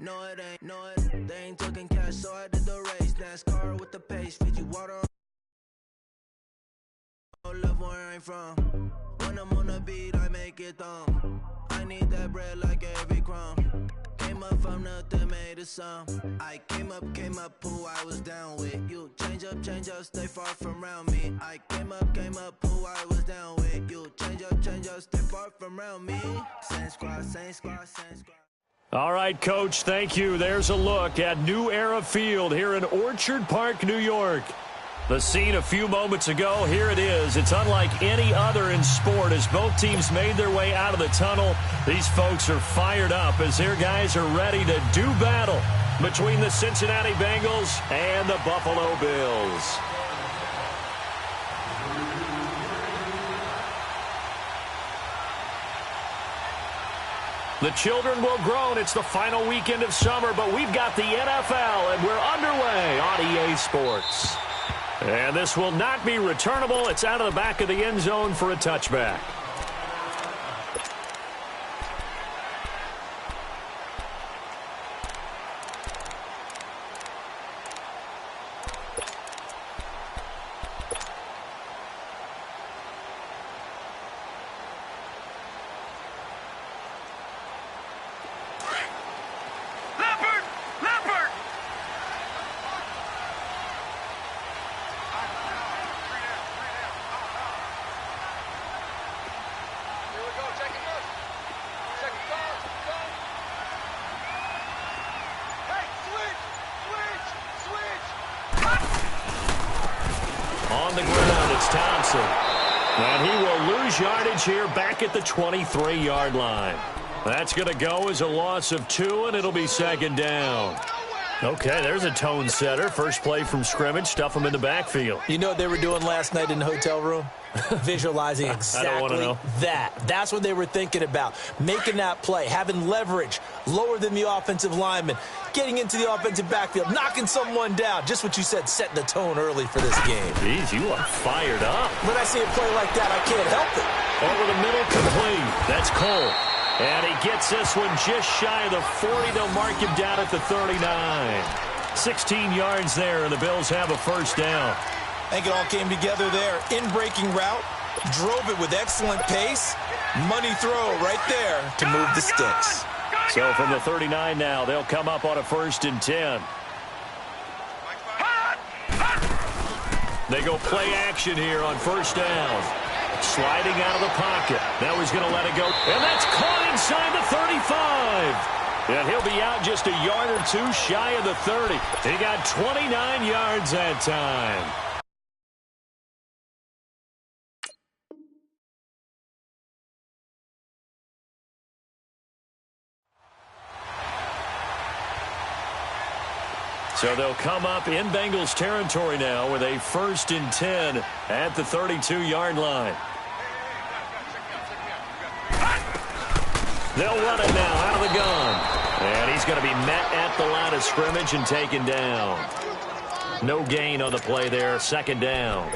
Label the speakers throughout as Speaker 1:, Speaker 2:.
Speaker 1: No, it ain't. No, they ain't talking cash, so I did the race. NASCAR with the pace, feed you water. Love where I'm from. When I'm on the beat, I make it thumb. I need that bread like every crumb. Came up from nothing, made a sum. I came up, who I was down with. You change up, stay far from around me. I came up, who I was down with. You change up, stay far from around me. Same squad, same squad, same squad.
Speaker 2: All right, Coach, thank you. There's a look at New Era Field here in Orchard Park, New York. The scene a few moments ago, here it is. It's unlike any other in sport as both teams made their way out of the tunnel. These folks are fired up as their guys are ready to do battle between the Cincinnati Bengals and the Buffalo Bills. The children will groan. It's the final weekend of summer, but we've got the NFL, and we're underway on EA Sports. And this will not be returnable. It's out of the back of the end zone for a touchback. On the ground, it's Thompson. And he will lose yardage here back at the 23-yard line. That's going to go as a loss of 2, and it'll be second down. Okay, there's a tone setter. First play from scrimmage, stuff them in the backfield.
Speaker 3: You know what they were doing last night in the hotel room? Visualizing exactly that. That's what they were thinking about. Making that play, having leverage, lower than the offensive lineman, getting into the offensive backfield, knocking someone down. Just what you said, setting the tone early for this game.
Speaker 2: Jeez, you are fired up.
Speaker 3: When I see a play like that, I can't help it.
Speaker 2: Over the middle, complete. That's Cole. And he gets this one just shy of the 40. They'll mark him down at the 39. 16 yards there, and the Bills have a first down.
Speaker 3: I think it all came together there. In-breaking route, drove it with excellent pace. Money throw right there to move the sticks.
Speaker 2: So from the 39 now, they'll come up on a 1st and 10. They go play action here on first down. Sliding out of the pocket. Now he's going to let it go. And that's caught inside the 35. And he'll be out just a yard or two shy of the 30. He got 29 yards that time. So they'll come up in Bengals territory now with a 1st and 10 at the 32-yard line. They'll run it now out of the gun. And he's going to be met at the line of scrimmage and taken down. No gain on the play there. Second down.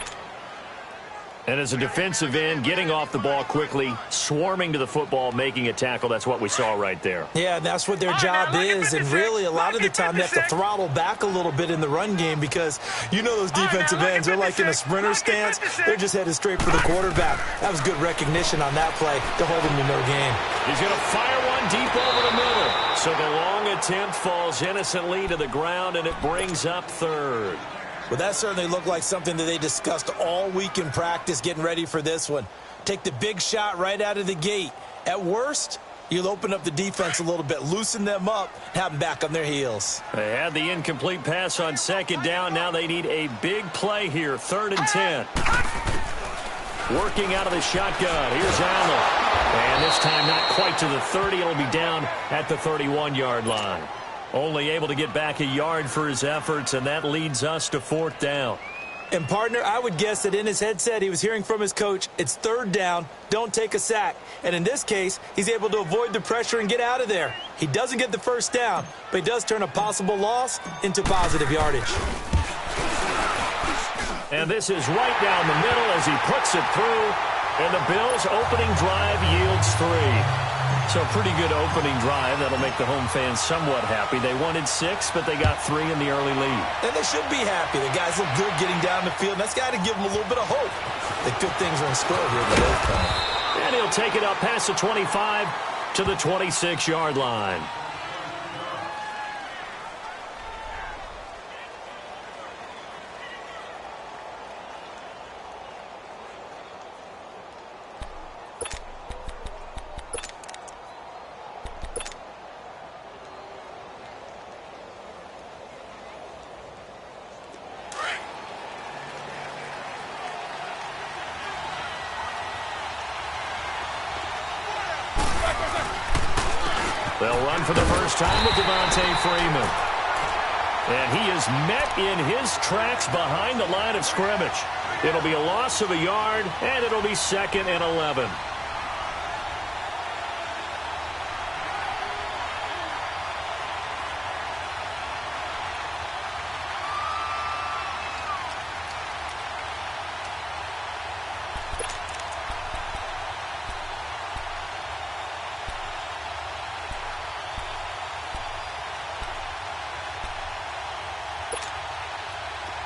Speaker 2: And as a defensive end, getting off the ball quickly, swarming to the football, making a tackle, that's what we saw right there.
Speaker 3: Yeah, that's what their job is. And really, a lot of the time, they have to throttle back a little bit in the run game because you know those defensive ends, they're like in a sprinter stance. They're just headed straight for the quarterback. That was good recognition on that play to hold him to no gain.
Speaker 2: He's going to fire one deep over the middle. So the long attempt falls innocently to the ground, and it brings up 3rd.
Speaker 3: Well, that certainly looked like something that they discussed all week in practice, getting ready for this one. Take the big shot right out of the gate. At worst, you'll open up the defense a little bit, loosen them up, have them back on their heels.
Speaker 2: They had the incomplete pass on second down. Now they need a big play here, 3rd and 10. Working out of the shotgun. Here's Allen. And this time not quite to the 30. It'll be down at the 31-yard line. Only able to get back a yard for his efforts, and that leads us to 4th down.
Speaker 3: And, partner, I would guess that in his headset he was hearing from his coach, it's 3rd down, don't take a sack. And in this case, he's able to avoid the pressure and get out of there. He doesn't get the first down, but he does turn a possible loss into positive yardage.
Speaker 2: And this is right down the middle as he puts it through. And the Bills' opening drive yields 3. So pretty good opening drive. That'll make the home fans somewhat happy. They wanted 6, but they got 3 in the early lead.
Speaker 3: And they should be happy. The guys look good getting down the field. That's got to give them a little bit of hope that good things are in store here in the eighth inning.
Speaker 2: And he'll take it up past the 25 to the 26-yard line. They'll run for the first time with Devontae Freeman. And he is met in his tracks behind the line of scrimmage. It'll be a loss of a yard, and it'll be 2nd and 11.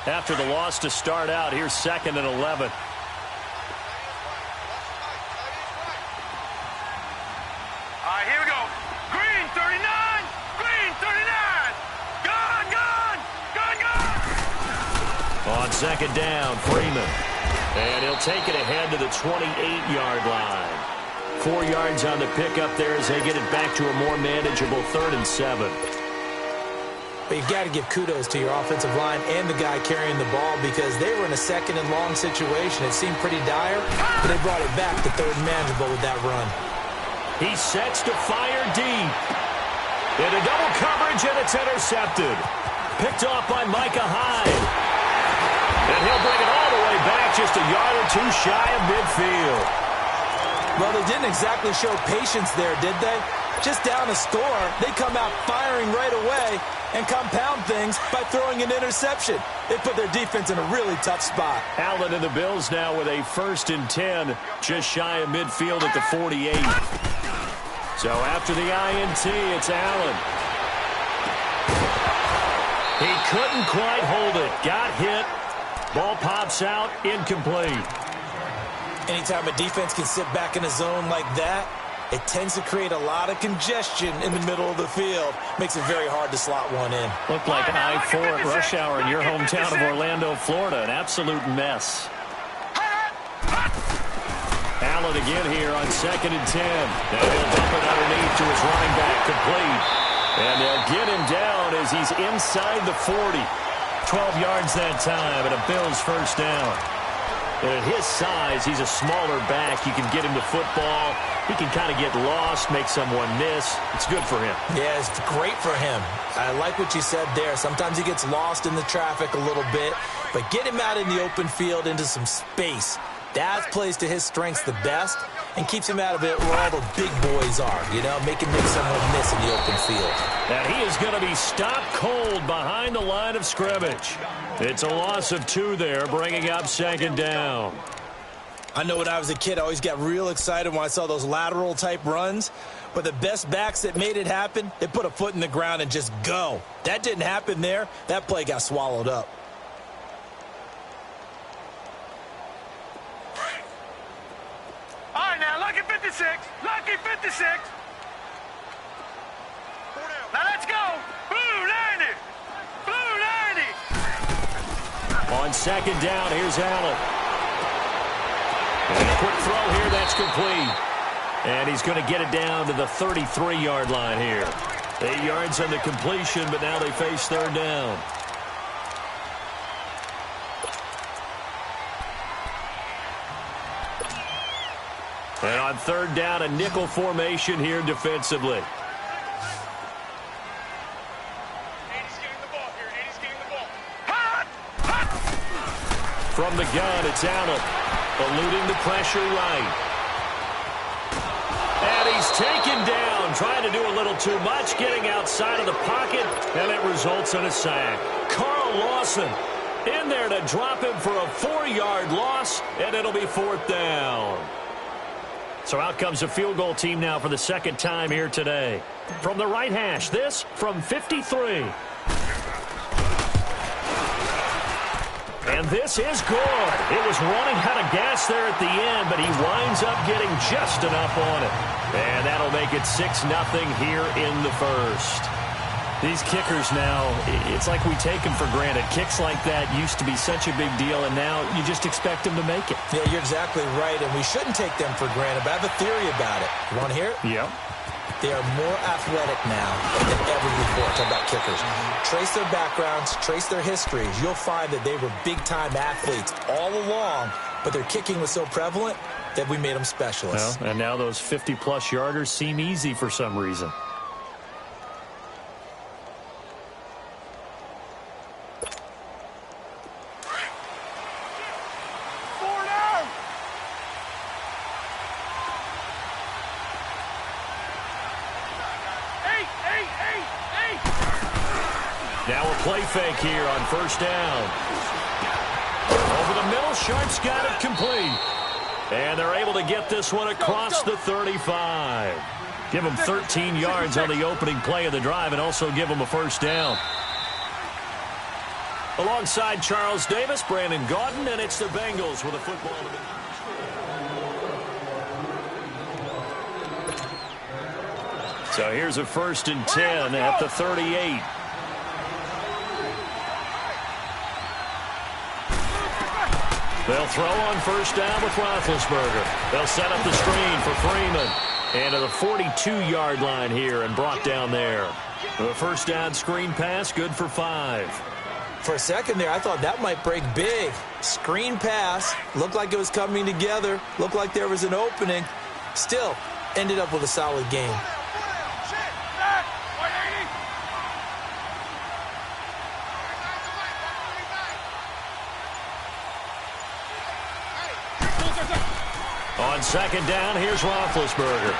Speaker 2: After the loss to start out, here's 2nd and 11.
Speaker 4: All right, here we go. Green, 39. Green, 39. Gone.
Speaker 2: On 2nd down, Freeman. And he'll take it ahead to the 28-yard line. 4 yards on the pickup there as they get it back to a more manageable 3rd and 7.
Speaker 3: But you've got to give kudos to your offensive line and the guy carrying the ball because they were in a 2nd and long situation. It seemed pretty dire, but they brought it back to 3rd and manageable with that run.
Speaker 2: He sets to fire deep. Into double coverage, and it's intercepted. Picked off by Micah Hyde. And he'll bring it all the way back just a yard or 2 shy of midfield.
Speaker 3: Well, they didn't exactly show patience there, did they? Just down a score, they come out firing right away and compound things by throwing an interception. They put their defense in a really tough spot.
Speaker 2: Allen and the Bills now with a 1st and 10, just shy of midfield at the 48. So after the INT, it's Allen. He couldn't quite hold it. Got hit. Ball pops out, incomplete.
Speaker 3: Anytime a defense can sit back in a zone like that, it tends to create a lot of congestion in the middle of the field. Makes it very hard to slot one in.
Speaker 2: Looked like I-4 at rush hour in your hometown of Orlando, Florida. An absolute mess. Allen again here on 2nd and 10. Now he'll dump it underneath to his running back, complete. And they'll get him down as he's inside the 40. 12 yards that time, and a Bills 1st down. And at his size, he's a smaller back. You can get him the football. He can kind of get lost, make someone miss. It's good for him.
Speaker 3: Yeah, it's great for him. I like what you said there. Sometimes he gets lost in the traffic a little bit, but get him out in the open field into some space. That plays to his strengths the best and keeps him out of it where all the big boys are, you know, make someone miss in the open field.
Speaker 2: And he is going to be stopped cold behind the line of scrimmage. It's a loss of 2 there, bringing up 2nd down.
Speaker 3: I know when I was a kid, I always got real excited when I saw those lateral-type runs. But the best backs that made it happen, they put a foot in the ground and just go. That didn't happen there. That play got swallowed up.
Speaker 4: All right, now, lucky 56. Lucky 56. Now, let's go. Blue 90. Blue 90.
Speaker 2: On 2nd down, here's Allen. And a quick throw here, that's complete. And he's going to get it down to the 33-yard line here. 8 yards on the completion, but now they face 3rd down. And on 3rd down, a nickel formation here defensively. From the gun, it's Allen. Eluding the pressure right. And he's taken down, trying to do a little too much, getting outside of the pocket, and it results in a sack. Carl Lawson in there to drop him for a 4-yard loss, and it'll be 4th down. So out comes a field goal team now for the second time here today. From the right hash, this from 53. And this is good. It was running out of gas there at the end, but he winds up getting just enough on it. And that'll make it 6-0 here in the first. These kickers now, it's like we take them for granted. Kicks like that used to be such a big deal, and now you just expect them to make it.
Speaker 3: Yeah, you're exactly right, and we shouldn't take them for granted, but I have a theory about it. You want to hear it?
Speaker 2: Yep.
Speaker 3: They are more athletic now than ever before. Talk about kickers. Trace their backgrounds, trace their histories. You'll find that they were big-time athletes all along, but their kicking was so prevalent that we made them specialists.
Speaker 2: Well, and now those 50-plus yarders seem easy for some reason. Now a play fake here on first down. Over the middle, Sharp's got it complete. And they're able to get this one across the 35. Give them 13 yards on the opening play of the drive and also give them a first down. Alongside Charles Davis, Brandon Gaudin, and it's the Bengals with a football. So here's a 1st and 10 at the 38. They'll throw on first down with Roethlisberger. They'll set up the screen for Freeman. And to the 42-yard line here and brought down there. The first down screen pass, good for 5.
Speaker 3: For a second there, I thought that might break big. Screen pass, looked like it was coming together, looked like there was an opening. Still, ended up with a solid game.
Speaker 2: On second down, here's Roethlisberger.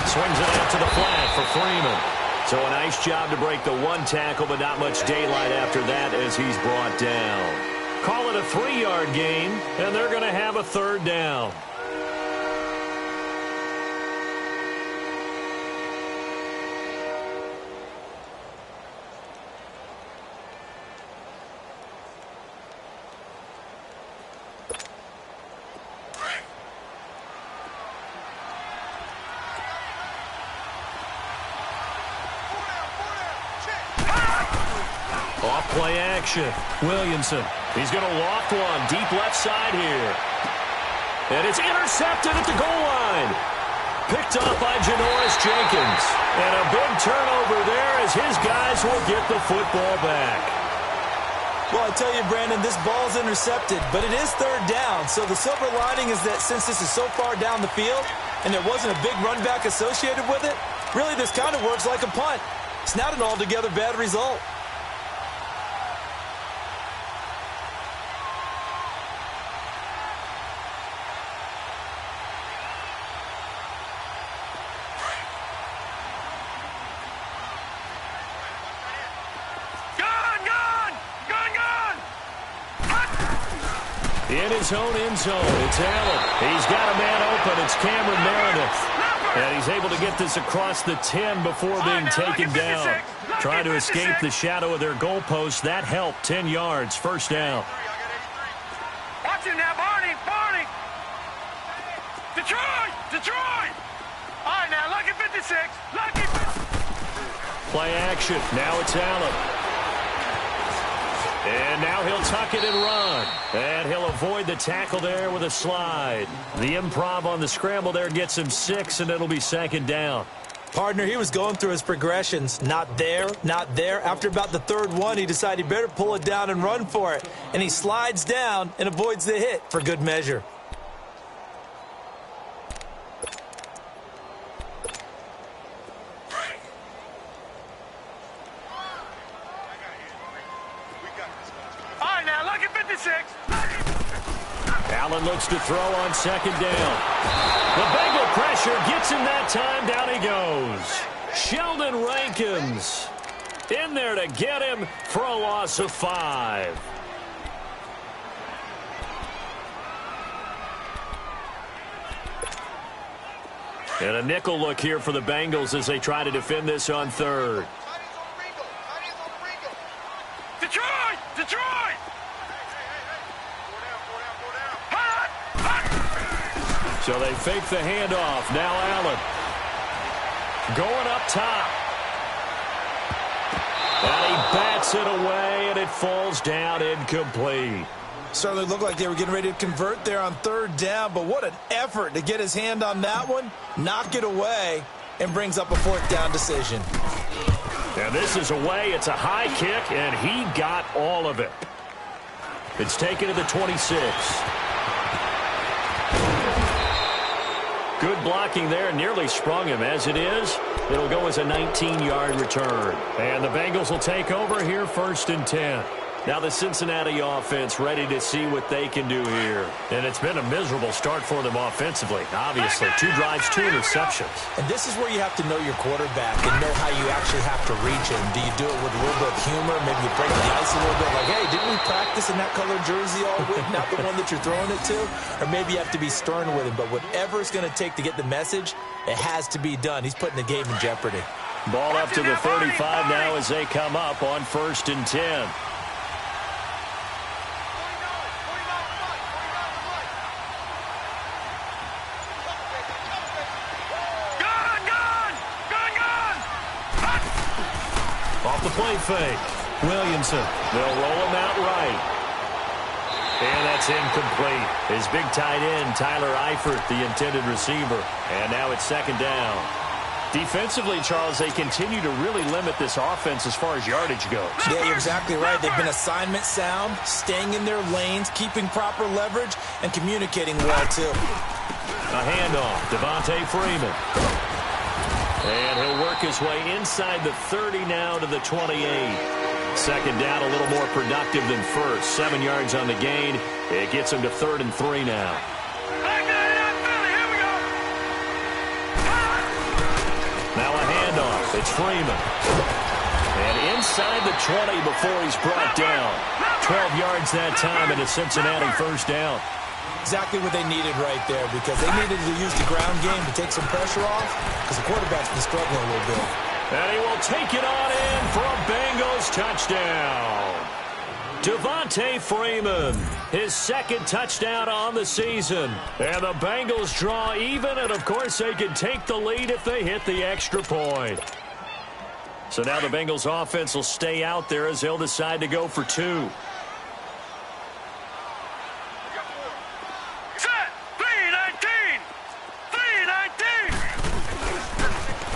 Speaker 2: Swings it out to the flat for Freeman. So a nice job to break the one tackle, but not much daylight after that as he's brought down. Call it a 3-yard gain, and they're going to have a third down. Play action. Williamson. He's going to loft one deep left side here. And it's intercepted at the goal line. Picked up by Janoris Jenkins. And a big turnover there as his guys will get the football back.
Speaker 3: Well, I tell you, Brandon, this ball's intercepted, but it is third down. So the silver lining is that since this is so far down the field and there wasn't a big run back associated with it, really this kind of works like a punt. It's not an altogether bad result.
Speaker 2: In his own end zone, it's Allen. He's got a man open. It's Cameron Meredith. And he's able to get this across the 10 before being taken down. Trying to escape the shadow of their goalpost. That helped. 10 yards. First down.
Speaker 4: Watch it now, Barney. Barney. Detroit. Detroit. All right, now, lucky 56. Lucky 56.
Speaker 2: Play action. Now it's Allen. And now he'll tuck it and run. And he'll avoid the tackle there with a slide. The improv on the scramble there gets him 6, and it'll be second down.
Speaker 3: Partner, he was going through his progressions. Not there, not there. After about the third one, he decided he better pull it down and run for it. And he slides down and avoids the hit for good measure.
Speaker 2: Allen looks to throw on second down. The Bengal pressure gets him that time. Down he goes. Sheldon Rankins in there to get him for a loss of 5. And a nickel look here for the Bengals as they try to defend this on third.
Speaker 4: Detroit! Detroit!
Speaker 2: So they fake the handoff. Now Allen. Going up top. And he bats it away, and it falls down incomplete.
Speaker 3: Certainly looked like they were getting ready to convert there on third down, but what an effort to get his hand on that one, knock it away, and brings up a fourth down decision.
Speaker 2: And this is away. It's a high kick, and he got all of it. It's taken to the 26. Good blocking there, nearly sprung him. As it is, it'll go as a 19-yard return. And the Bengals will take over here, 1st and 10. Now the Cincinnati offense ready to see what they can do here. And it's been a miserable start for them offensively, obviously. 2 drives, 2 interceptions.
Speaker 3: And this is where you have to know your quarterback and know how you actually have to reach him. Do you do it with a little bit of humor? Maybe you break the ice a little bit like, hey, didn't we practice in that colored jersey all week? Not the one that you're throwing it to? Or maybe you have to be stern with him. But whatever it's going to take to get the message, it has to be done. He's putting the game in jeopardy.
Speaker 2: Ball up to the 35 now as they come up on 1st and 10. Off the play fake. Williamson. They'll roll him out right. And that's incomplete. His big tight end, Tyler Eifert, the intended receiver. And now it's 2nd down. Defensively, Charles, they continue to really limit this offense as far as yardage goes.
Speaker 3: Yeah, you're exactly right. They've been assignment sound, staying in their lanes, keeping proper leverage, and communicating well, too.
Speaker 2: A handoff. Devontae Freeman. And he'll work his way inside the 30 now to the 28. 2nd down, a little more productive than first. 7 yards on the gain. It gets him to 3rd and 3 now. Now a handoff. It's Freeman. And inside the 20 before he's brought down. 12 yards that time and a Cincinnati 1st down.
Speaker 3: Exactly what they needed right there, because they needed to use the ground game to take some pressure off, because the quarterback's been struggling a little bit.
Speaker 2: And he will take it on in for a Bengals touchdown. Devontae Freeman, his 2nd touchdown on the season. And the Bengals draw even, and of course they can take the lead if they hit the extra point. So now the Bengals offense will stay out there as they'll decide to go for 2.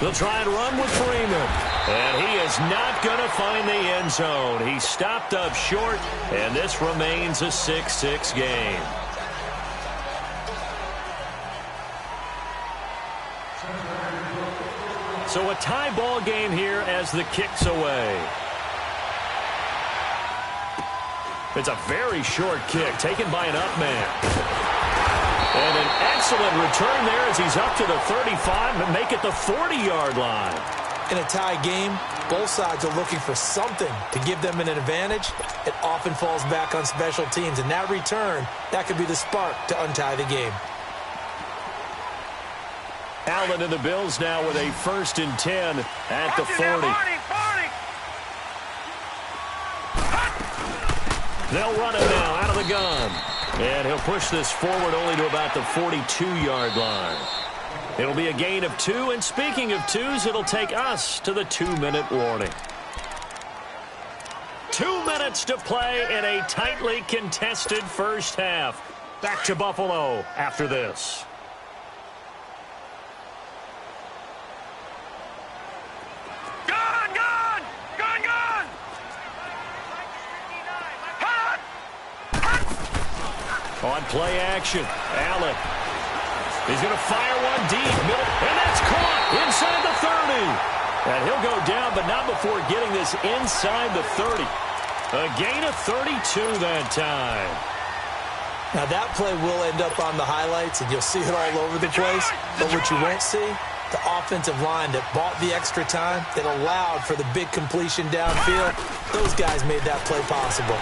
Speaker 2: They'll try and run with Freeman. And he is not going to find the end zone. He stopped up short, and this remains a 6-6 game. So a tie ball game here as the kick's away. It's a very short kick taken by an up man. And an excellent return there as he's up to the 35 and make it the 40-yard line.
Speaker 3: In a tie game, both sides are looking for something to give them an advantage. It often falls back on special teams, and that return, that could be the spark to untie the game.
Speaker 2: Allen and the Bills now with a 1st and 10 at the 40. They'll run it now out of the gun. And he'll push this forward only to about the 42-yard line. It'll be a gain of 2. And speaking of 2s, it'll take us to the 2-minute warning. 2 minutes to play in a tightly contested 1st half. Back to Buffalo after this. On play action, Allen. He's going to fire one deep, middle, and that's caught inside the 30. And he'll go down, but not before getting this inside the 30. A gain of 32 that time.
Speaker 3: Now that play will end up on the highlights, and you'll see it all over the place. But what you won't see, the offensive line that bought the extra time, that allowed for the big completion downfield, those guys made that play possible.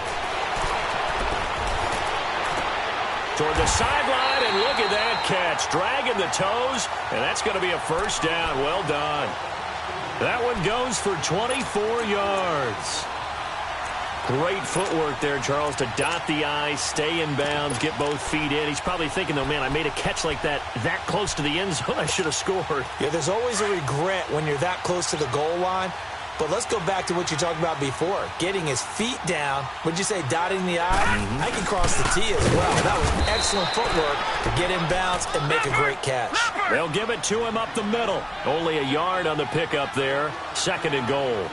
Speaker 2: Toward the sideline, and look at that catch, dragging the toes, and that's going to be a first down. Well done. That one goes for 24 yards. Great footwork there, Charles, to dot the I, stay in bounds, get both feet in. He's probably thinking, though, man, I made a catch like that close to the end zone. I should have scored.
Speaker 3: Yeah, there's always a regret when you're that close to the goal line. But let's go back to what you talked about before, getting his feet down. Would you say dotting the I? I can cross the T as well. That was excellent footwork to get in bounds and make a great catch.
Speaker 2: They'll give it to him up the middle. Only a yard on the pickup there. Second and goal.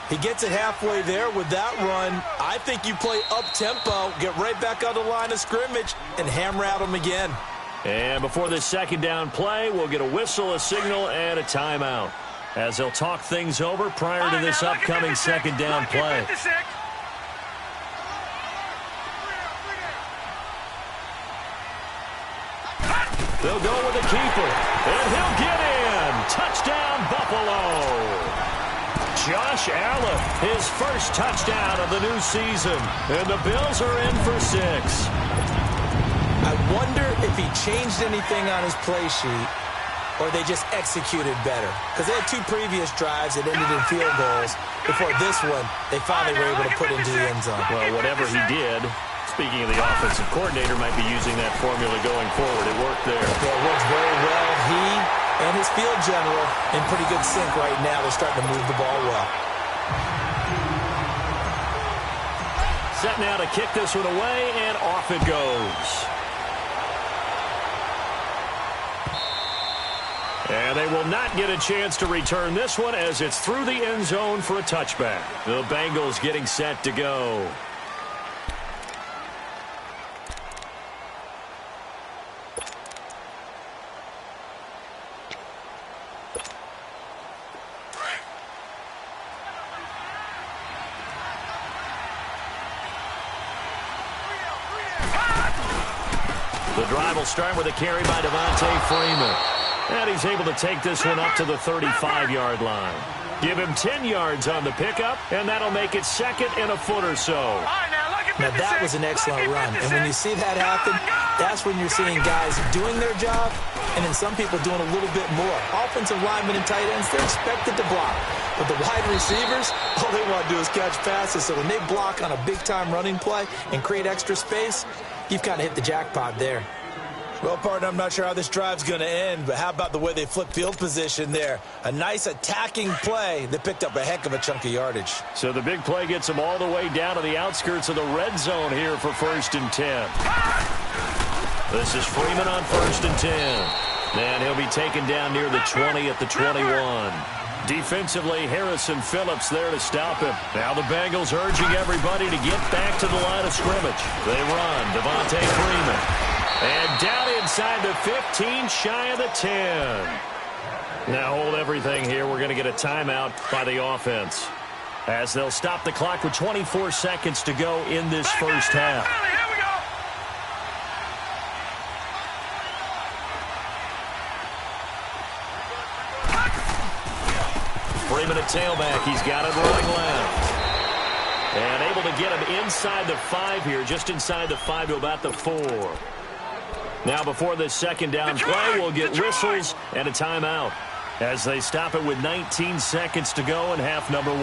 Speaker 3: He gets it halfway there with that run. I think you play up-tempo, get right back on the line of scrimmage, and hammer at him again.
Speaker 2: And before this second down play, we'll get a whistle, a signal, and a timeout, as they'll talk things over prior to this upcoming second down play. They'll go with the keeper, and he'll get in. Touchdown, Buffalo. Josh Allen, his first touchdown of the new season, and the Bills are in for 6.
Speaker 3: I wonder if he changed anything on his play sheet or they just executed better. Because they had 2 previous drives that ended in field goals. Before this one, they finally were able to put into the end zone.
Speaker 2: Well, whatever he did, speaking of the offensive coordinator, might be using that formula going forward. It worked there.
Speaker 3: Yeah, it worked very well. He and his field general in pretty good sync right now. They're starting to move the ball well.
Speaker 2: Set now to kick this one away, and off it goes. And they will not get a chance to return this one as it's through the end zone for a touchback. The Bengals getting set to go. The drive will start with a carry by Devontae Freeman. And he's able to take this one up to the 35-yard line. Give him 10 yards on the pickup, and that'll make it second and a foot or so.
Speaker 3: Now, that was an excellent run. And when you see that happen, that's when you're seeing guys doing their job and then some people doing a little bit more. Offensive linemen and tight ends, they're expected to block. But the wide receivers, all they want to do is catch passes. So when they block on a big-time running play and create extra space, you've kind of hit the jackpot there. Well, partner, I'm not sure how this drive's going to end, but how about the way they flip field position there? A nice attacking play that picked up a heck of a chunk of yardage.
Speaker 2: So the big play gets them all the way down to the outskirts of the red zone here for 1st and 10. This is Freeman on 1st and 10. And he'll be taken down near the 20 at the 21. Defensively, Harrison Phillips there to stop him. Now the Bengals urging everybody to get back to the line of scrimmage. They run. Devontae Freeman. And down inside the 15, shy of the 10. Now hold everything here. We're going to get a timeout by the offense, as they'll stop the clock with 24 seconds to go in this first half. Freeman at tailback. He's got it rolling left. And able to get him inside the 5 here, just inside the 5 to about the 4. Now before this second down play, we'll get whistles and a timeout as they stop it with 19 seconds to go in half number 1.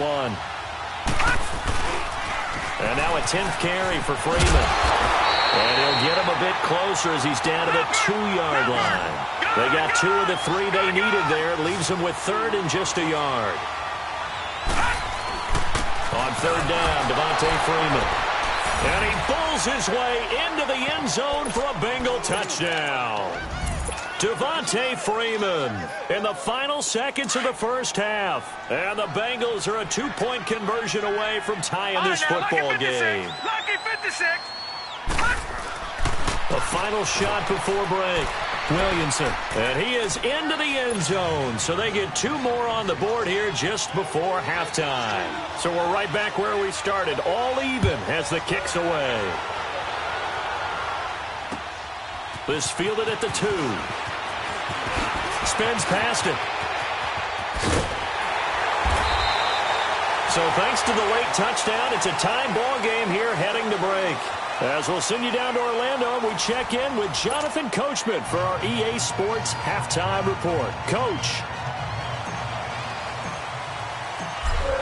Speaker 2: And now a 10th carry for Freeman. And he'll get him a bit closer as he's down to the 2-yard line. They got 2 of the 3 they needed there. It leaves them with 3rd and just a yard. On 3rd down, Devontae Freeman. And he pulls his way into the end zone for a Bengal touchdown. Devontae Freeman in the final seconds of the first half. And the Bengals are a 2-point conversion away from tying this football game.
Speaker 4: Lucky 56.
Speaker 2: The final shot before break. Williamson. And he is into the end zone. So they get 2 more on the board here just before halftime. So we're right back where we started. All even as the kick's away. This fielded at the 2. Spins past it. So thanks to the late touchdown, it's a tie ball game here heading to break. As we'll send you down to Orlando, we check in with Jonathan Coachman for our EA Sports Halftime Report. Coach.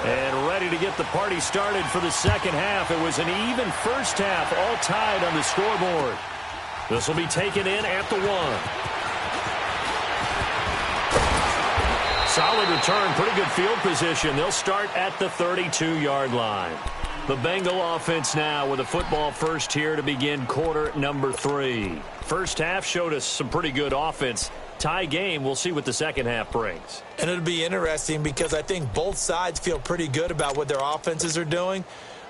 Speaker 2: And ready to get the party started for the second half. It was an even first half, all tied on the scoreboard. This will be taken in at the 1. Solid return, pretty good field position. They'll start at the 32-yard line. The Bengal offense now with a football first here to begin quarter number 3. First half showed us some pretty good offense. Tie game, we'll see what the second half brings.
Speaker 3: And it'll be interesting because I think both sides feel pretty good about what their offenses are doing.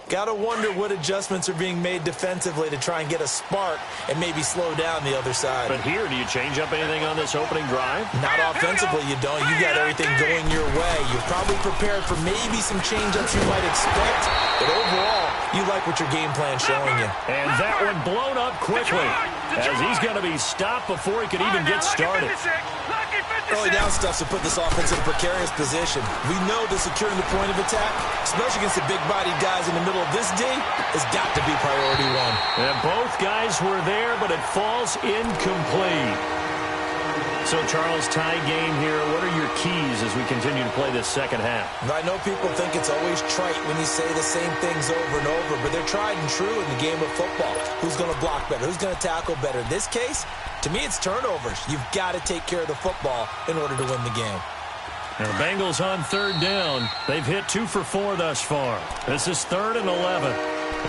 Speaker 3: Got to wonder what adjustments are being made defensively to try and get a spark and maybe slow down the other side.
Speaker 2: But here, do you change up anything on this opening drive?
Speaker 3: Not offensively, you don't. You got everything going your way. You're probably prepared for maybe some change-ups you might expect, but overall, you like what your game plan's showing you.
Speaker 2: And that one blown up quickly as he's going to be stopped before he could even get started.
Speaker 3: Early down stuff to put this offense in a precarious position. We know that securing the point of attack, especially against the big-bodied guys in the middle of this D, has got to be priority 1.
Speaker 2: And both guys were there, but it falls incomplete. So, Charles, tie game here. What are your keys as we continue to play this second half?
Speaker 3: I know people think it's always trite when you say the same things over and over, but they're tried and true in the game of football. Who's going to block better? Who's going to tackle better? In this case, to me, it's turnovers. You've got to take care of the football in order to win the game.
Speaker 2: Now, the Bengals on third down. They've hit 2 for 4 thus far. This is 3rd and 11.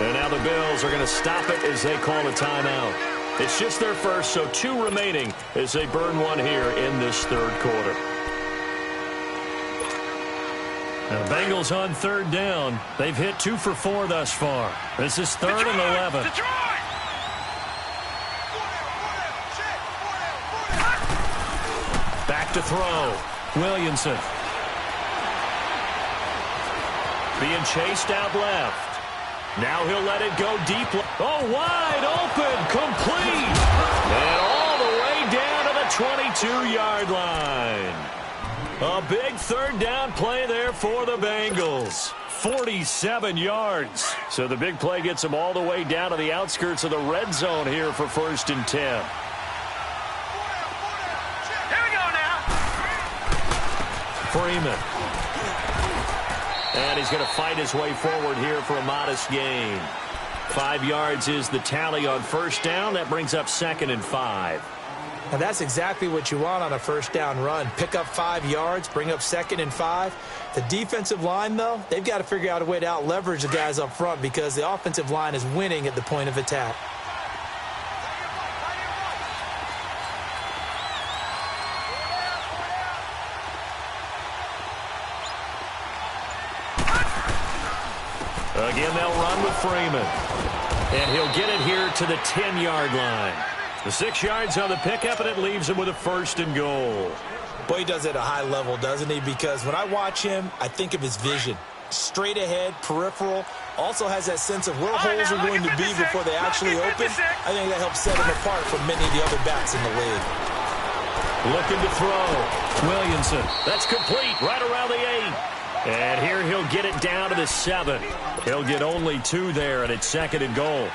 Speaker 2: And now the Bills are going to stop it as they call a timeout. It's just their first, so 2 remaining as they burn one here in this third quarter. Now, the Bengals on third down. They've hit 2 for 4 thus far. This is 3rd and 11. Back to throw. Williamson. Being chased out left. Now he'll let it go deep. Oh, wide open. Complete. And all the way down to the 22-yard line. A big third down play there for the Bengals. 47 yards. So the big play gets them all the way down to the outskirts of the red zone here for 1st and 10. Freeman. And he's going to fight his way forward here for a modest gain. 5 yards is the tally on first down. That brings up 2nd and 5.
Speaker 3: Now, that's exactly what you want on a first down run. Pick up 5 yards, bring up 2nd and 5. The defensive line, though, they've got to figure out a way to out-leverage the guys up front because the offensive line is winning at the point of attack.
Speaker 2: Again, they'll run with Freeman. And he'll get it here to the 10-yard line. The 6 yards on the pickup, and it leaves him with a 1st and goal.
Speaker 3: Boy, he does it at a high level, doesn't he? Because when I watch him, I think of his vision. Straight ahead, peripheral. Also has that sense of where holes are going to be before they actually open. I think that helps set him apart from many of the other backs in the league.
Speaker 2: Looking to throw. Williamson. That's complete right around the 8. And here he'll get it down to the 7. He'll get only 2 there, and it's 2nd and goal.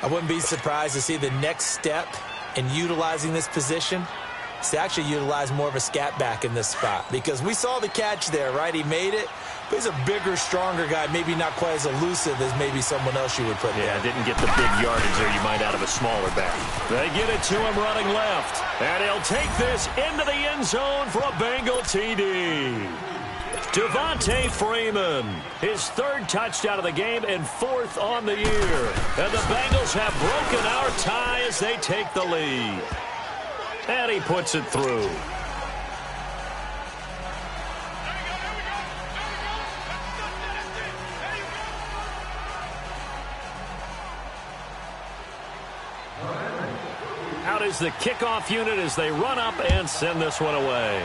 Speaker 3: I wouldn't be surprised to see the next step in utilizing this position is to actually utilize more of a scat back in this spot. Because we saw the catch there, right? He made it. But he's a bigger, stronger guy, maybe not quite as elusive as maybe someone else you would put there.
Speaker 2: Yeah, didn't get the big yardage there you might out of a smaller back. They get it to him running left. And he'll take this into the end zone for a Bengal TD. Devontae Freeman, his 3rd touchdown of the game and 4th on the year. And the Bengals have broken our tie as they take the lead. And he puts it through. Out is the kickoff unit as they run up and send this one away.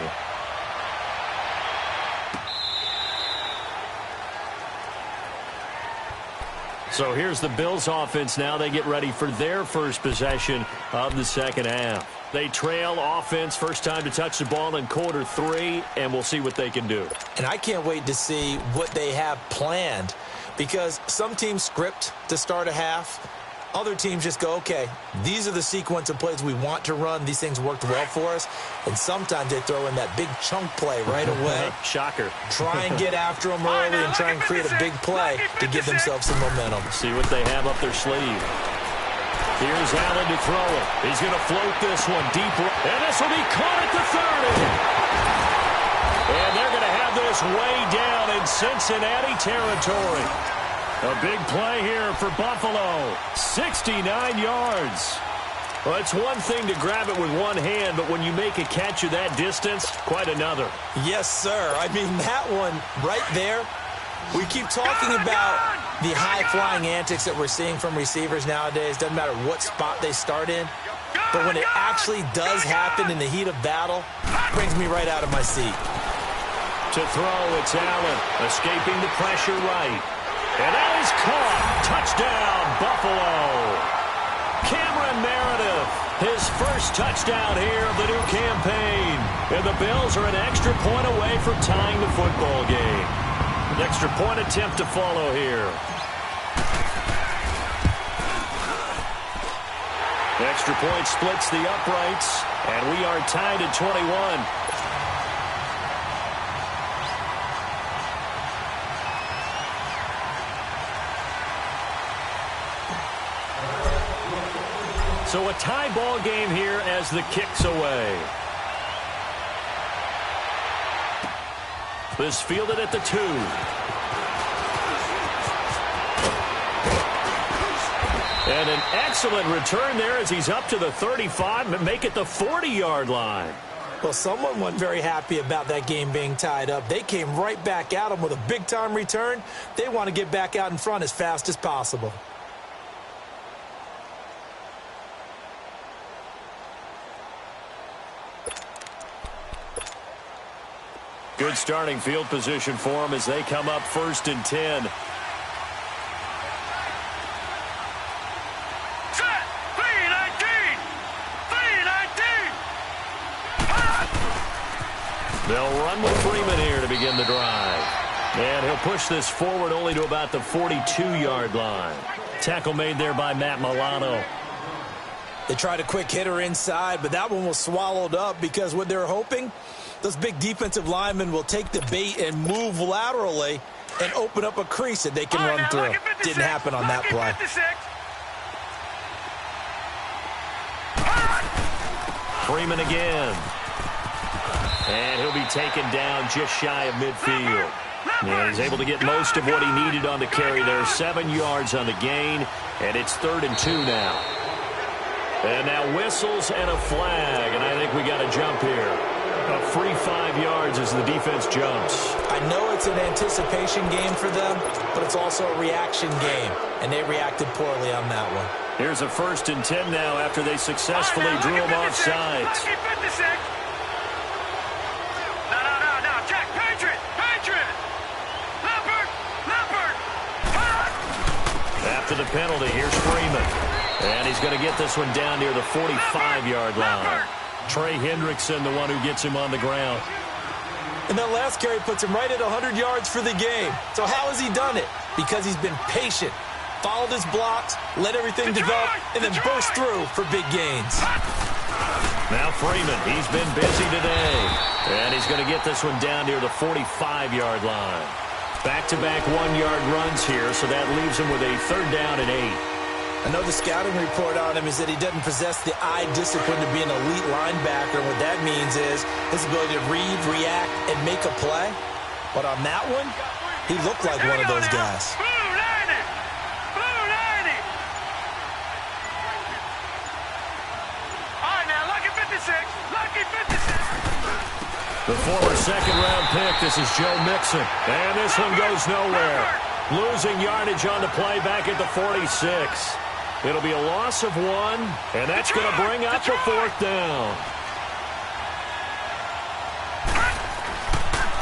Speaker 2: So here's the Bills offense now. They get ready for their first possession of the second half. They trail offense, first time to touch the ball in quarter 3, and we'll see what they can do.
Speaker 3: And I can't wait to see what they have planned because some teams script to start a half. Other teams just go, okay, these are the sequence of plays we want to run. These things worked well for us. And sometimes they throw in that big chunk play right away.
Speaker 2: Shocker.
Speaker 3: Try and get after them early and try and create a big play to give themselves some momentum.
Speaker 2: See what they have up their sleeve. Here's Allen to throw it. He's going to float this one deep. And this will be caught at the 30. And they're going to have this way down in Cincinnati territory. A big play here for Buffalo. 69 yards. Well, it's one thing to grab it with one hand, but when you make a catch of that distance, quite another.
Speaker 3: Yes, sir. I mean, that one right there, we keep talking about the high-flying antics that we're seeing from receivers nowadays. Doesn't matter what spot they start in. But when it actually does happen in the heat of battle, it brings me right out of my seat.
Speaker 2: To throw, it's Allen, escaping the pressure right. And that is caught. Touchdown, Buffalo. Cameron Meredith, his first touchdown here of the new campaign. And the Bills are an extra point away from tying the football game. An extra point attempt to follow here. Extra point splits the uprights, and we are tied at 21. So a tie ball game here as the kick's away. This fielded at the 2. And an excellent return there as he's up to the 35 and make it the 40-yard line.
Speaker 3: Well, someone wasn't very happy about that game being tied up. They came right back at him with a big-time return. They want to get back out in front as fast as possible.
Speaker 2: Good starting field position for them as they come up 1st and 10.
Speaker 4: Set! 3-19! 3-19!
Speaker 2: They'll run with Freeman here to begin the drive. And he'll push this forward only to about the 42-yard line. Tackle made there by Matt Milano.
Speaker 3: They tried a quick hitter inside, but that one was swallowed up because what they're hoping, those big defensive linemen will take the bait and move laterally and open up a crease that they can run through. Didn't happen on that play.
Speaker 2: Freeman again. And he'll be taken down just shy of midfield. And he's able to get most of what he needed on the carry there. 7 yards on the gain, and it's 3rd and 2 now. And now whistles and a flag, and I think we got a jump here. A free 5 yards as the defense jumps.
Speaker 3: I know it's an anticipation game for them, but it's also a reaction game, and they reacted poorly on that one.
Speaker 2: Here's a 1st and 10 now after they successfully drew him off sides.
Speaker 4: No, Jack, Patriot! Leopard!
Speaker 2: After the penalty, here's Freeman. And he's going to get this one down near the 45-yard line. Trey Hendrickson, the one who gets him on the ground.
Speaker 3: And that last carry puts him right at 100 yards for the game. So how has he done it? Because he's been patient, followed his blocks, let everything develop, and then burst through for big gains.
Speaker 2: Now Freeman, he's been busy today. And he's going to get this one down near the 45-yard line. Back-to-back 1-yard runs here, so that leaves him with a 3rd down and 8.
Speaker 3: I know the scouting report on him is that he doesn't possess the eye discipline to be an elite linebacker. And what that means is his ability to read, react, and make a play. But on that one, he looked like one of those guys.
Speaker 4: Blue 90! Blue 90! All right, now, lucky 56. Lucky 56.
Speaker 2: The former 2nd-round pick, this is Joe Mixon. And this one goes nowhere. Losing yardage on the play back at the 46. It'll be a loss of 1, and that's going to bring up the 4th down.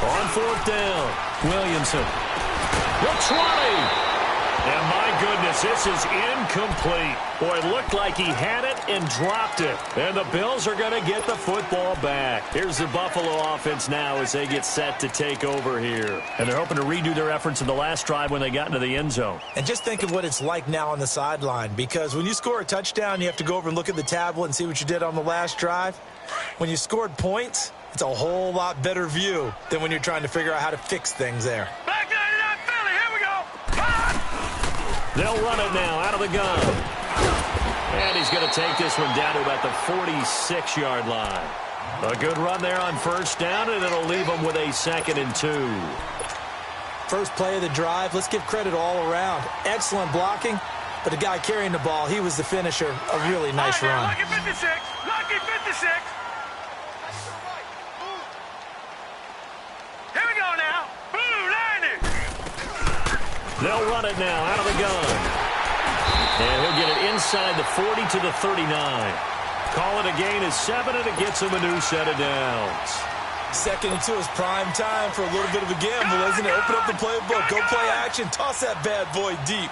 Speaker 2: On 4th down, Williamson. The 20. And my goodness, this is incomplete. Boy, it looked like he had it and dropped it. And the Bills are going to get the football back. Here's the Buffalo offense now as they get set to take over here. And they're hoping to redo their efforts in the last drive when they got into the end zone.
Speaker 3: And just think of what it's like now on the sideline, because when you score a touchdown, you have to go over and look at the tablet and see what you did on the last drive. When you scored points, it's a whole lot better view than when you're trying to figure out how to fix things there.
Speaker 4: Back 99 Philly, here we go.
Speaker 2: They'll run it now out of the gun. And he's going to take this one down to about the 46-yard line. A good run there on first down, and it'll leave them with a 2nd and 2.
Speaker 3: First play of the drive, let's give credit all around. Excellent blocking, but the guy carrying the ball, he was the finisher. A really nice run.
Speaker 4: Lucky 56. Lucky 56. Here we go now. Blue 90.
Speaker 2: They'll run it now out of the gun. And he'll get it inside the 40 to the 39. Call it a gain of 7, and it gets him a new set of downs.
Speaker 3: 2nd and 2 is prime time for a little bit of a gamble, isn't it? Open up the playbook, go play action, toss that bad boy deep.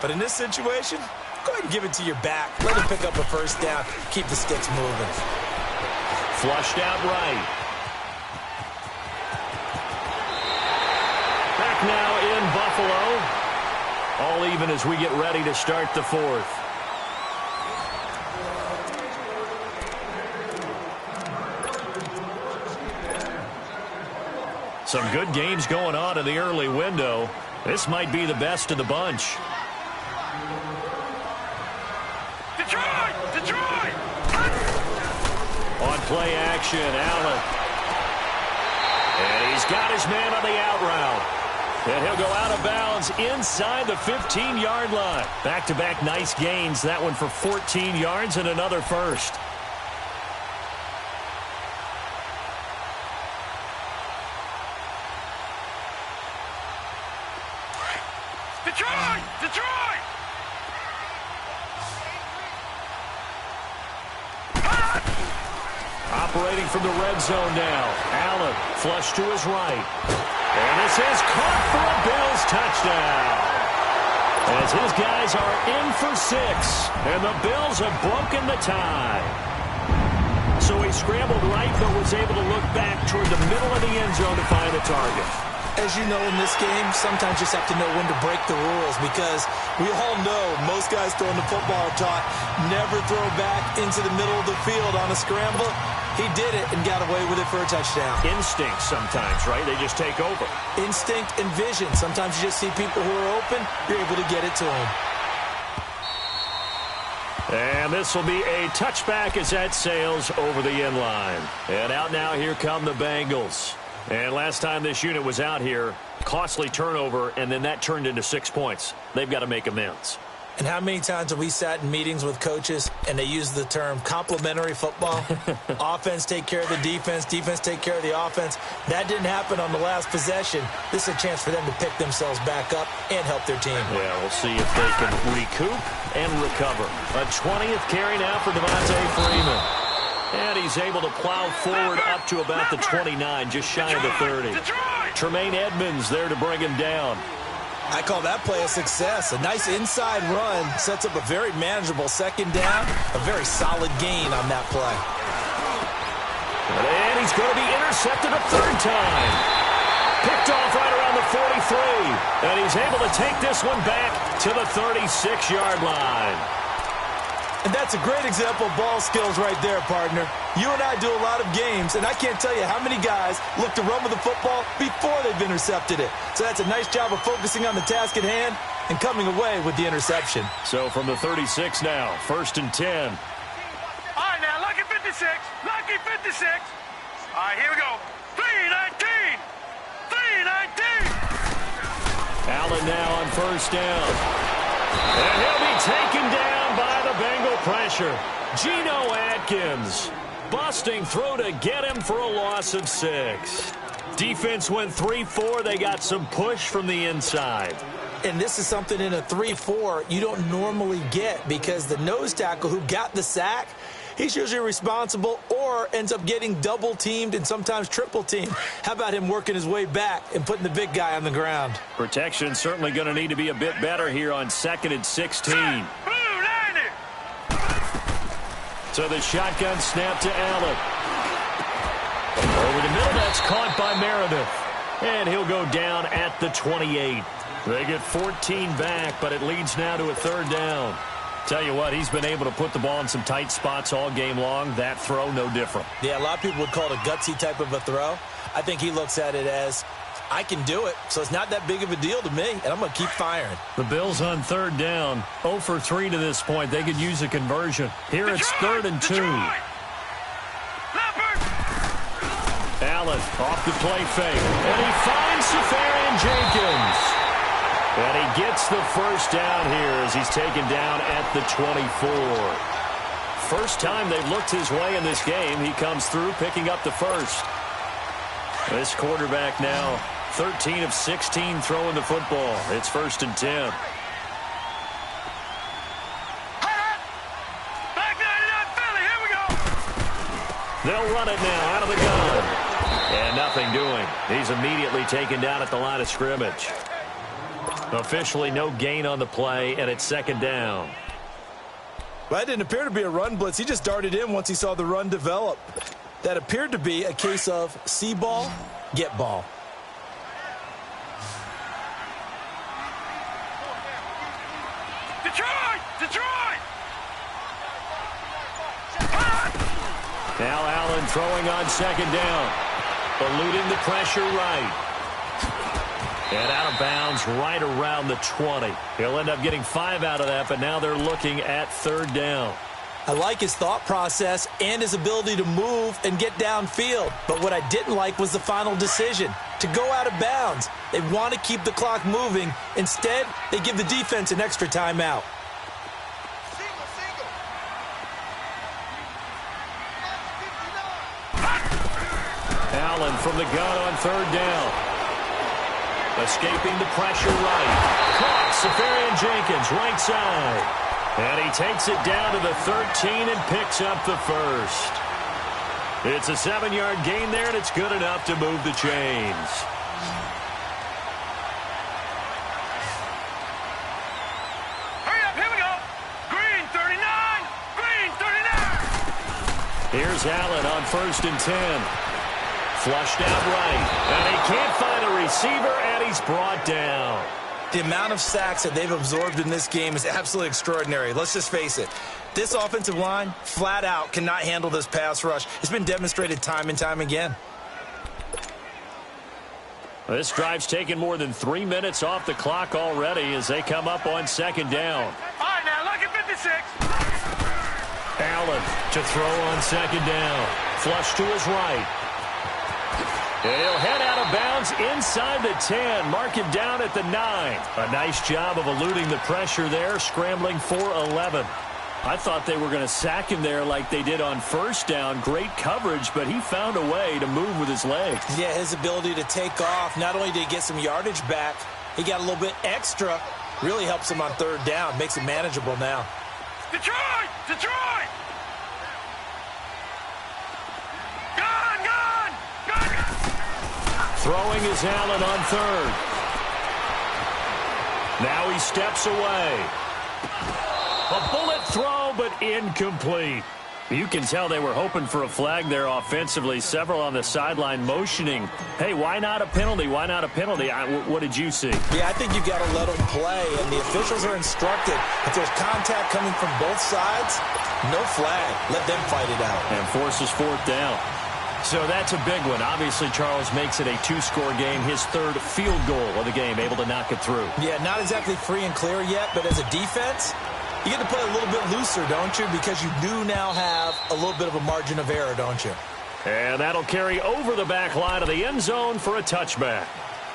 Speaker 3: But in this situation, go ahead and give it to your back. Let him pick up a first down. Keep the sticks moving.
Speaker 2: Flushed out right. Back now in Buffalo. All even as we get ready to start the 4th. Some good games going on in the early window. This might be the best of the bunch.
Speaker 4: Detroit! Detroit!
Speaker 2: On play action, Allen. And he's got his man on the out route. And he'll go out of bounds inside the 15-yard line. Back-to-back nice gains. That one for 14 yards and another first.
Speaker 4: Detroit! Detroit!
Speaker 2: Operating from the red zone now. Allen flush to his right. And this is caught for a Bills touchdown. As his guys are in for 6. And the Bills have broken the tie. So he scrambled right, but was able to look back toward the middle of the end zone to find the target.
Speaker 3: As you know, in this game, sometimes you just have to know when to break the rules, because we all know most guys throwing the football are taught never throw back into the middle of the field on a scramble. He did it and got away with it for a touchdown.
Speaker 2: Instinct sometimes, right? They just take over.
Speaker 3: Instinct and vision. Sometimes you just see people who are open, you're able to get it to them.
Speaker 2: And this will be a touchback as that sails over the end line. And out now, here come the Bengals. And last time this unit was out here, costly turnover, and then that turned into 6 points. They've got to make amends.
Speaker 3: And how many times have we sat in meetings with coaches and they use the term complementary football? Offense take care of the defense, defense take care of the offense. That didn't happen on the last possession. This is a chance for them to pick themselves back up and help their team.
Speaker 2: Yeah, we'll see if they can recoup and recover. A 20th carry now for Devontae Freeman. And he's able to plow forward up to about the 29, just shy of the 30. Tremaine Edmonds there to bring him down.
Speaker 3: I call that play a success. A nice inside run sets up a very manageable 2nd down. A very solid gain on that play.
Speaker 2: And he's going to be intercepted a 3rd time. Picked off right around the 43. And he's able to take this one back to the 36-yard line.
Speaker 3: And that's a great example of ball skills right there, partner. You and I do a lot of games, and I can't tell you how many guys look to run with the football before they've intercepted it. So that's a nice job of focusing on the task at hand and coming away with the interception.
Speaker 2: So from the 36 now, 1st and 10.
Speaker 4: All right, now, lucky 56. Lucky 56. All right, here we go. 319. 319.
Speaker 2: Allen now on 1st down. And he'll be taken down by the Bengal pressure. Geno Atkins busting through to get him for a loss of 6. Defense went 3-4. They got some push from the inside.
Speaker 3: And this is something in a 3-4 you don't normally get, because the nose tackle who got the sack, he's usually responsible or ends up getting double-teamed and sometimes triple-teamed. How about him working his way back and putting the big guy on the ground?
Speaker 2: Protection certainly going to need to be a bit better here on 2nd and 16. So the shotgun snap to Allen. Over the middle, that's caught by Meredith. And he'll go down at the 28. They get 14 back, but it leads now to a 3rd down. Tell you what, he's been able to put the ball in some tight spots all game long. That throw, no different.
Speaker 3: Yeah, a lot of people would call it a gutsy type of a throw. I think he looks at it as, I can do it, so it's not that big of a deal to me, and I'm going to keep firing.
Speaker 2: The Bills on 3rd down, 0 for 3 to this point. They could use a conversion. Here it's 3rd and 2. Allen off the play fake, and he finds Safarian Jenkins. And he gets the 1st down here as he's taken down at the 24. First time they've looked his way in this game. He comes through picking up the 1st. This quarterback now 13 of 16 throwing the football. It's 1st and 10.
Speaker 4: Back 99 Philly, here we go.
Speaker 2: They'll run it now out of the gun. And nothing doing. He's immediately taken down at the line of scrimmage. Officially no gain on the play, and it's 2nd down.
Speaker 3: Well, that didn't appear to be a run blitz. He just darted in once he saw the run develop. That appeared to be a case of see ball, get ball.
Speaker 4: Detroit! Detroit!
Speaker 2: Now Allen throwing on 2nd down. Eluding the pressure right. And out of bounds right around the 20. He'll end up getting 5 out of that, but now they're looking at 3rd down.
Speaker 3: I like his thought process and his ability to move and get downfield. But what I didn't like was the final decision, to go out of bounds. They want to keep the clock moving. Instead, they give the defense an extra timeout.
Speaker 2: Allen from the gun on 3rd down. Escaping the pressure right. Caught Safarian Jenkins right side. And he takes it down to the 13 and picks up the 1st. It's a 7-yard gain there, and it's good enough to move the chains.
Speaker 4: Hurry up, here we go. Green 39. Green 39.
Speaker 2: Here's Allen on 1st and 10. Flushed out right. And he can't find a receiver, and he's brought down.
Speaker 3: The amount of sacks that they've absorbed in this game is absolutely extraordinary. Let's just face it. This offensive line, flat out, cannot handle this pass rush. It's been demonstrated time and time again.
Speaker 2: This drive's taken more than 3 minutes off the clock already as they come up on 2nd down.
Speaker 4: All right, now look at 56.
Speaker 2: Allen to throw on 2nd down. Flush to his right. And he'll head out of bounds inside the 10. Mark him down at the 9. A nice job of eluding the pressure there, scrambling for 11. I thought they were going to sack him there like they did on 1st down. Great coverage, but he found a way to move with his legs.
Speaker 3: Yeah, his ability to take off. Not only did he get some yardage back, he got a little bit extra. Really helps him on 3rd down. Makes it manageable now.
Speaker 4: Detroit! Detroit! Gun! Gun! Gun!
Speaker 2: Throwing is Allen on 3rd. Now he steps away. A bullet throw, but incomplete. You can tell they were hoping for a flag there offensively. Several on the sideline motioning. Hey, why not a penalty? Why not a penalty? What did you see?
Speaker 3: Yeah, I think you've got to let them play, and the officials are instructed. If there's contact coming from both sides, no flag. Let them fight it out.
Speaker 2: And forces 4th down. So that's a big one. Obviously, Charles makes it a 2-score game. His 3rd field goal of the game, able to knock it through.
Speaker 3: Yeah, not exactly free and clear yet, but as a defense, you get to play a little bit looser, don't you? Because you do now have a little bit of a margin of error, don't you?
Speaker 2: And that'll carry over the back line of the end zone for a touchback.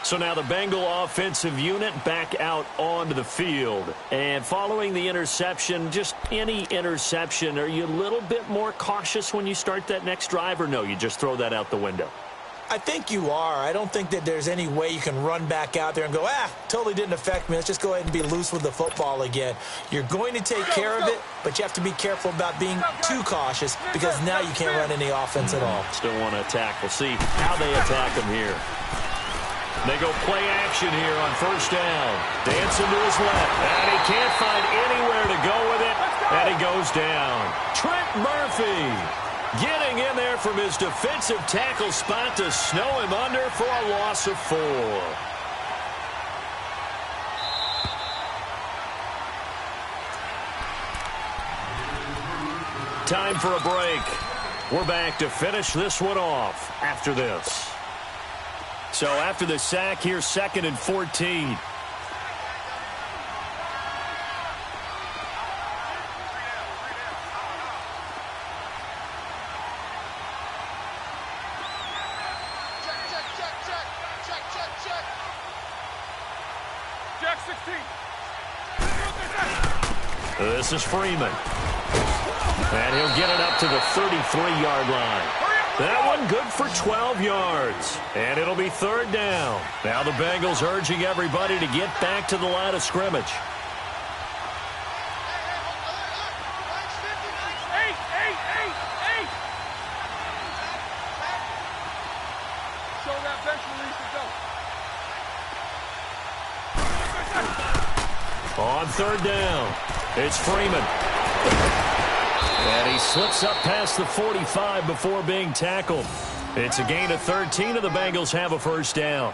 Speaker 2: So now the Bengal offensive unit back out onto the field. And following the interception, just any interception, are you a little bit more cautious when you start that next drive, or no, you just throw that out the window?
Speaker 3: I think you are. I don't think that there's any way you can run back out there and go, totally didn't affect me. Let's just go ahead and be loose with the football again. You're going to take care of it, but you have to be careful about being too cautious because now you can't run any offense at all.
Speaker 2: Still want to attack. We'll see how they attack him here. They go play action here on first down. Dancing to his left, and he can't find anywhere to go with it, and he goes down. Trent Murphy getting in there from his defensive tackle spot to snow him under for a loss of 4. Time for a break. We're back to finish this one off after this. So after the sack here, 2nd and 14. This is Freeman. And he'll get it up to the 33-yard line. That one good for 12 yards. And it'll be 3rd down. Now the Bengals urging everybody to get back to the line of scrimmage. On 3rd down, it's Freeman. And he slips up past the 45 before being tackled. It's a gain of 13, and the Bengals have a 1st down.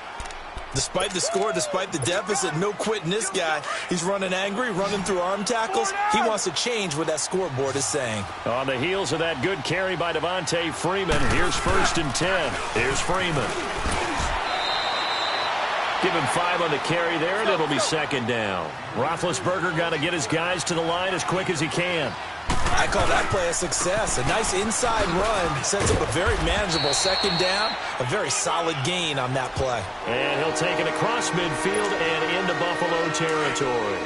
Speaker 3: Despite the score, despite the deficit, no quitting this guy. He's running angry, running through arm tackles. He wants to change what that scoreboard is saying.
Speaker 2: On the heels of that good carry by Devontae Freeman, here's 1st and 10. Here's Freeman. Give him 5 on the carry there, and it'll be 2nd down. Roethlisberger got to get his guys to the line as quick as he can.
Speaker 3: I call that play a success. A nice inside run sets up a very manageable 2nd down. A very solid gain on that play.
Speaker 2: And he'll take it across midfield and into Buffalo territory.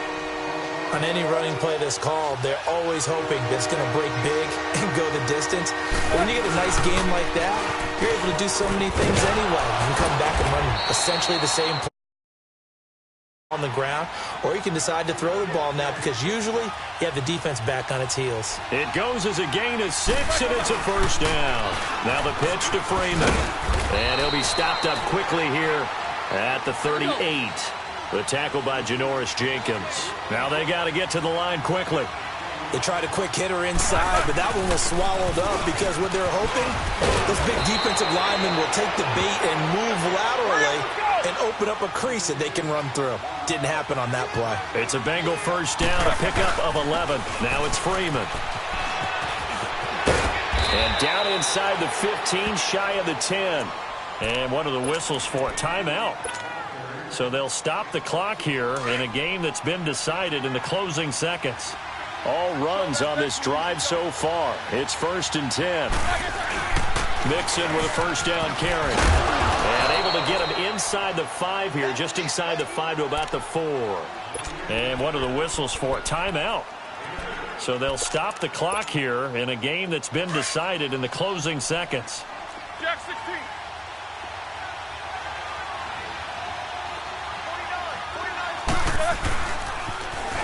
Speaker 3: On any running play that's called, they're always hoping that it's going to break big and go the distance. But when you get a nice game like that, you're able to do so many things anyway. You can come back and run essentially the same play on the ground, or you can decide to throw the ball now because usually you have the defense back on its heels.
Speaker 2: It goes as a gain of 6, and it's a 1st down. Now the pitch to Freeman. And he'll be stopped up quickly here at the 38. The tackle by Janoris Jenkins. Now they got to get to the line quickly.
Speaker 3: They tried a quick hitter inside, but that one was swallowed up because what they're hoping, those big defensive linemen will take the bait and move laterally and open up a crease that they can run through. Didn't happen on that play.
Speaker 2: It's a Bengal 1st down, a pickup of 11. Now it's Freeman. And down inside the 15, shy of the 10. And what are the whistles for? Timeout. So they'll stop the clock here in a game that's been decided in the closing seconds. All runs on this drive so far. It's 1st and 10. Mixon with a 1st down carry. And able to get him inside the 5 here, just inside the 5 to about the 4. And what are the whistles for? Timeout. So they'll stop the clock here in a game that's been decided in the closing seconds.
Speaker 4: Jack 16.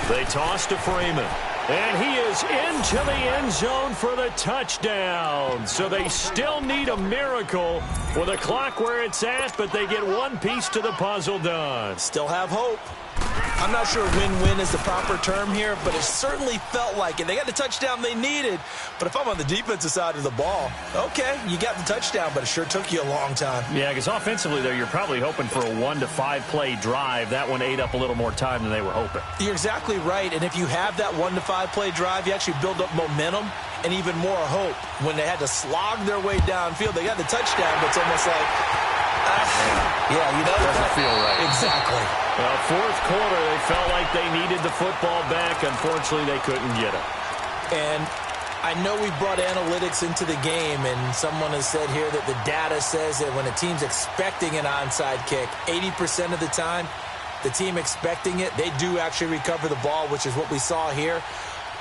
Speaker 2: They toss to Freeman. And he is into the end zone for the touchdown. So they still need a miracle with a clock where it's at, but they get one piece to the puzzle done.
Speaker 3: Still have hope. I'm not sure win-win is the proper term here, but it certainly felt like it. They got the touchdown they needed, but if I'm on the defensive side of the ball, okay, you got the touchdown, but it sure took you a long time.
Speaker 2: Yeah, because offensively there, you're probably hoping for a 1 to 5 play drive. That one ate up a little more time than they were hoping.
Speaker 3: You're exactly right, and if you have that 1 to 5 play drive, you actually build up momentum and even more hope. When they had to slog their way downfield, they got the touchdown, but it's almost like, yeah, you know,
Speaker 2: it doesn't feel right.
Speaker 3: Exactly.
Speaker 2: Well, 4th quarter, they felt like they needed the football back. Unfortunately, they couldn't get it.
Speaker 3: And I know we brought analytics into the game, and someone has said here that the data says that when a team's expecting an onside kick, 80% of the time, the team expecting it, they do actually recover the ball, which is what we saw here.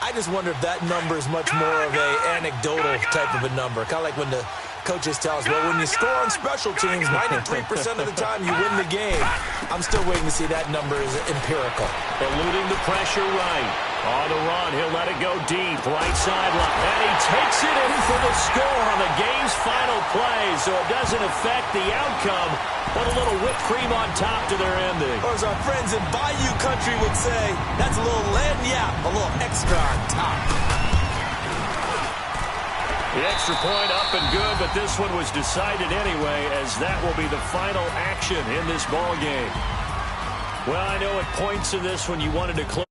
Speaker 3: I just wonder if that number is much more of an anecdotal type of a number, kind of like when the coaches tell us, well, when you score on special teams, 93% of the time you win the game. I'm still waiting to see that number is empirical.
Speaker 2: Eluding the pressure right. On the run, he'll let it go deep. Right sideline. And he takes it in for the score on the game's final play, so it doesn't affect the outcome. But a little whipped cream on top to their ending.
Speaker 3: Or as our friends in Bayou Country would say, that's a little lagniappe, a little extra on top.
Speaker 2: The extra point up and good, but this one was decided anyway, as that will be the final action in this ball game. Well, I know at points in this when you wanted to close.